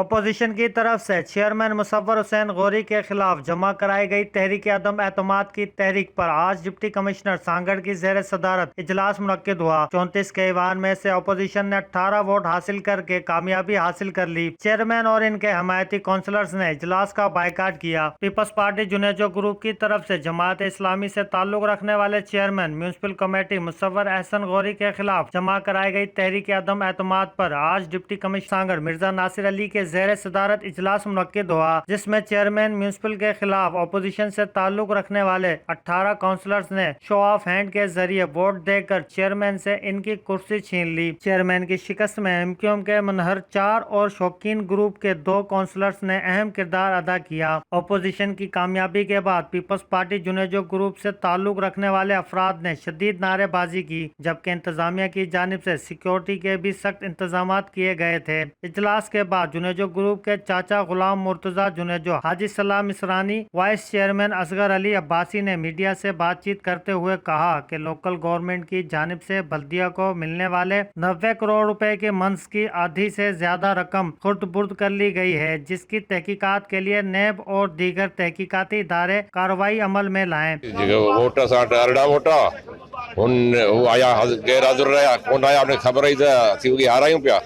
Opposition کی طرف سے چیئرمین مصور حسین غوری کے خلاف جمع کرائی گئی تحریک عدم اعتماد کی تحریک پر آج ڈپٹی کمشنر سانگڑ کی زیر صدارت اجلاس منعقد ہوا۔ 34 کے ایوان میں سے اپوزیشن نے 18 ووٹ حاصل کر کے کامیابی حاصل کر لی۔ چیئرمین اور ان کے حمایتی کونسلرز نے اجلاس کا بائیکاٹ کیا۔ پیپلز پارٹی جنیجو گروپ کی طرف سے جماعت اسلامی سے تعلق رکھنے والے چیئرمین میونسپل کمیٹی مصور احسن غوری کے خلاف جمع کرائی گئی تحریک عدم اعتماد پر آج ڈپٹی کمشنر سانگڑ مرزا ناصر علی کے زیر صدارت اجلاس منعقد ہوا، جس میں چیئرمین میونسپل کے خلاف اپوزیشن سے تعلق رکھنے والے 18 کونسلرز نے شو آف ہینڈ کے ذریعے ووٹ دے کر چیئرمین سے ان کی کرسی چھین لی۔ چیئرمین کی شکست میں ایم کیو ایم کے منہر 4 اور شوقین گروپ کے 2 کونسلرز نے اہم کردار ادا کیا۔ اپوزیشن کی کامیابی کے بعد پیپلز پارٹی جنیجو گروپ سے تعلق رکھنے والے افراد نے شدید نعرے بازی کی، جبکہ انتظامیہ کی جانب سے سیکیورٹی کے بھی سخت انتظامات کیے گئے تھے۔ اجلاس کے بعد جنیجو گروپ کے چاچا غلام مرتضیٰ جنیجو، حاجی صلاح مصرانی، وائس چیئرمین اصغر علی عباسی نے میڈیا سے بات چیت کرتے ہوئے کہا کہ لوکل گورنمنٹ کی جانب سے بلدیہ کو ملنے والے 90 کروڑ روپے کے منز کی آدھی سے زیادہ رقم خرد برد کر لی گئی ہے، جس کی تحقیقات کے لیے نیب اور دیگر تحقیقاتی ادارے کارروائی عمل میں لائیں۔ آیا غیر حاضر رہا کون آیا آپ نے خبر ہی تھی آ رہا ہوں پیا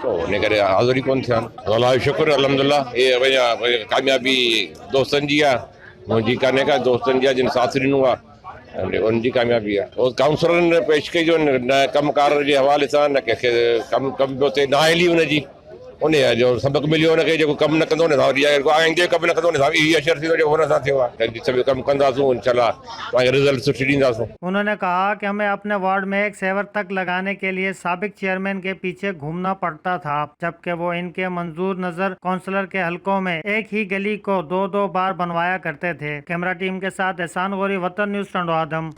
تو حاضر ہی کون تھے اللہ شکر الحمدللہ یہ کامیابی دوستن جی ہے مجھے کرنے کا دوستن جی جن ساتھی ہوا ان کی کامیابی ہے اور کاؤنسلر نے پیش کی جو کم کار کے حوالے سے کم کم نہ ہلی ان کی انہیں جو سبق ملو ان کے جو کم نہ کندو آئندے کم نہ کندو یہ اشر سب کم کنداسوں انشاءاللہ رزلٹ سٹھی ڈینداسوں۔ انہوں نے کہا کہ ہمیں اپنے وارڈ میں ایک سیور تک لگانے کے لیے سابق چیئرمین کے پیچھے گھومنا پڑتا تھا، جبکہ وہ ان کے منظور نظر کونسلر کے حلقوں میں ایک ہی گلی کو 2 بار بنوایا کرتے تھے۔ کیمرہ ٹیم کے ساتھ احسان غوری، وطن نیوز ٹنڈو آدم۔